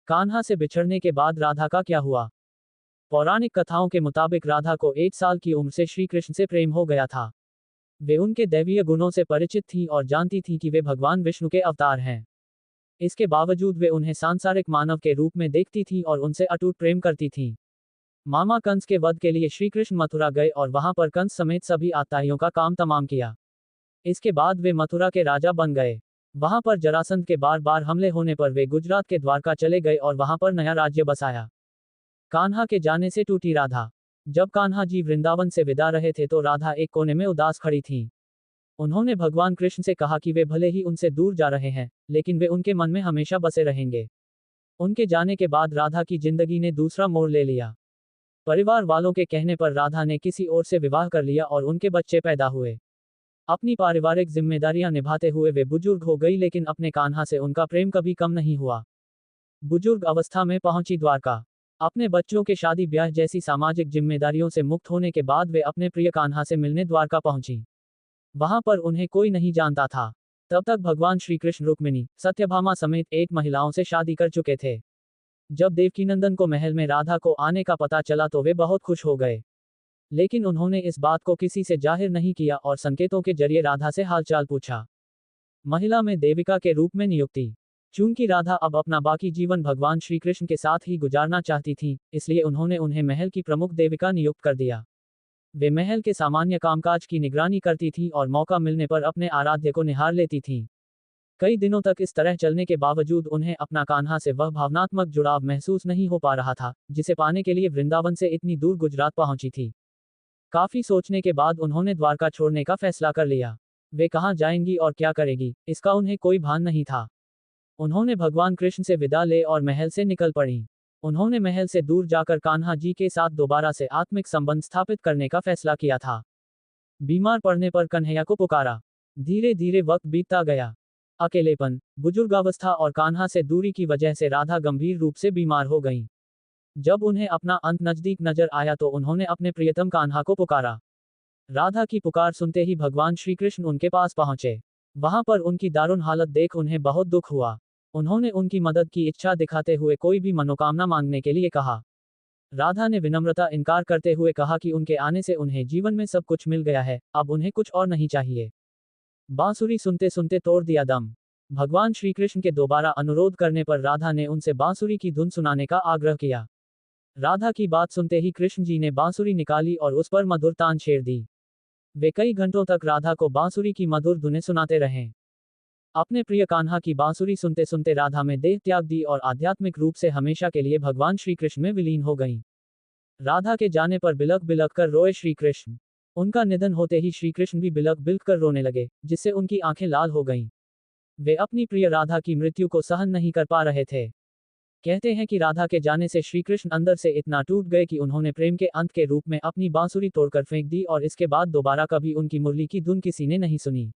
कान्हा से बिछड़ने के बाद राधा का क्या हुआ? पौराणिक कथाओं के मुताबिक राधा को 8 साल की उम्र से श्री कृष्ण से प्रेम हो गया था। वे उनके दैवीय गुणों से परिचित थीं और जानती थीं कि वे भगवान विष्णु के अवतार हैं। इसके बावजूद वे उन्हें सांसारिक मानव के रूप में देखती थीं और उनसे अटूट प्रेम करती थीं। मामा कंस के वध के लिए श्री कृष्ण मथुरा गए और वहां पर कंस समेत सभी आताइयों का काम तमाम किया। इसके बाद वे मथुरा के राजा बन गए। वहां पर जरासंध के बार बार हमले होने पर वे गुजरात के द्वारका चले गए और वहां पर नया राज्य बसाया। कान्हा के जाने से टूटी राधा। जब कान्हा जी वृंदावन से विदा रहे थे तो राधा एक कोने में उदास खड़ी थीं। उन्होंने भगवान कृष्ण से कहा कि वे भले ही उनसे दूर जा रहे हैं, लेकिन वे उनके मन में हमेशा बसे रहेंगे। उनके जाने के बाद राधा की जिंदगी ने दूसरा मोड़ ले लिया। परिवार वालों के कहने पर राधा ने किसी और से विवाह कर लिया और उनके बच्चे पैदा हुए। अपनी पारिवारिक जिम्मेदारियां निभाते हुए वे बुजुर्ग हो गई, लेकिन अपने कान्हा से उनका प्रेम कभी कम नहीं हुआ। बुजुर्ग अवस्था में पहुंची द्वारका। अपने बच्चों के शादी ब्याह जैसी सामाजिक जिम्मेदारियों से मुक्त होने के बाद वे अपने प्रिय कान्हा से मिलने द्वारका पहुंची। वहां पर उन्हें कोई नहीं जानता था। तब तक भगवान श्री कृष्ण रुक्मिणी, सत्यभामा समेत 8 महिलाओं से शादी कर चुके थे। जब देवकीनंदन को महल में राधा को आने का पता चला तो वे बहुत खुश हो गए, लेकिन उन्होंने इस बात को किसी से जाहिर नहीं किया और संकेतों के जरिए राधा से हालचाल पूछा। महिला में देविका के रूप में नियुक्ति। चूंकि राधा अब अपना बाकी जीवन भगवान श्री कृष्ण के साथ ही गुजारना चाहती थी, इसलिए उन्होंने उन्हें महल की प्रमुख देविका नियुक्त कर दिया। वे महल के सामान्य कामकाज की निगरानी करती थीं और मौका मिलने पर अपने आराध्य को निहार लेती थीं। कई दिनों तक इस तरह चलने के बावजूद उन्हें अपना कान्हा से वह भावनात्मक जुड़ाव महसूस नहीं हो पा रहा था, जिसे पाने के लिए वृंदावन से इतनी दूर गुजरात पहुंची थी। काफी सोचने के बाद उन्होंने द्वारका छोड़ने का फैसला कर लिया। वे कहाँ जाएंगी और क्या करेगी, इसका उन्हें कोई भान नहीं था। उन्होंने भगवान कृष्ण से विदा ले और महल से निकल पड़ी। उन्होंने महल से दूर जाकर कान्हा जी के साथ दोबारा से आत्मिक संबंध स्थापित करने का फैसला किया था। बीमार पड़ने पर कन्हैया को पुकारा। धीरे धीरे वक्त बीतता गया। अकेलेपन, बुजुर्गावस्था और कान्हा से दूरी की वजह से राधा गंभीर रूप से बीमार हो गईं। जब उन्हें अपना अंत नजदीक नजर आया तो उन्होंने अपने प्रियतम कान्हा को पुकारा। राधा की पुकार सुनते ही भगवान श्री कृष्ण उनके पास पहुंचे। वहां पर उनकी दारुण हालत देख उन्हें बहुत दुख हुआ। उन्होंने उनकी मदद की इच्छा दिखाते हुए कोई भी मनोकामना मांगने के लिए कहा। राधा ने विनम्रता इनकार करते हुए कहा कि उनके आने से उन्हें जीवन में सब कुछ मिल गया है, अब उन्हें कुछ और नहीं चाहिए। बांसुरी सुनते सुनते तोड़ दिया दम। भगवान श्री कृष्ण के दोबारा अनुरोध करने पर राधा ने उनसे बांसुरी की धुन सुनाने का आग्रह किया। राधा की बात सुनते ही कृष्ण जी ने बांसुरी निकाली और उस पर मधुर तान छेड़ दी। वे कई घंटों तक राधा को बांसुरी की मधुर धुनें सुनाते रहे। अपने प्रिय कान्हा की बांसुरी सुनते सुनते राधा में देह त्याग दी और आध्यात्मिक रूप से हमेशा के लिए भगवान श्री कृष्ण में विलीन हो गईं। राधा के जाने पर बिलख बिलख कर रोए श्री कृष्ण। उनका निधन होते ही श्री कृष्ण भी बिलख बिलख कर रोने लगे, जिससे उनकी आंखें लाल हो गईं। वे अपनी प्रिय राधा की मृत्यु को सहन नहीं कर पा रहे थे। कहते हैं कि राधा के जाने से श्री कृष्ण अंदर से इतना टूट गए कि उन्होंने प्रेम के अंत के रूप में अपनी बांसुरी तोड़कर फेंक दी और इसके बाद दोबारा कभी उनकी मुरली की धुन किसी ने नहीं सुनी।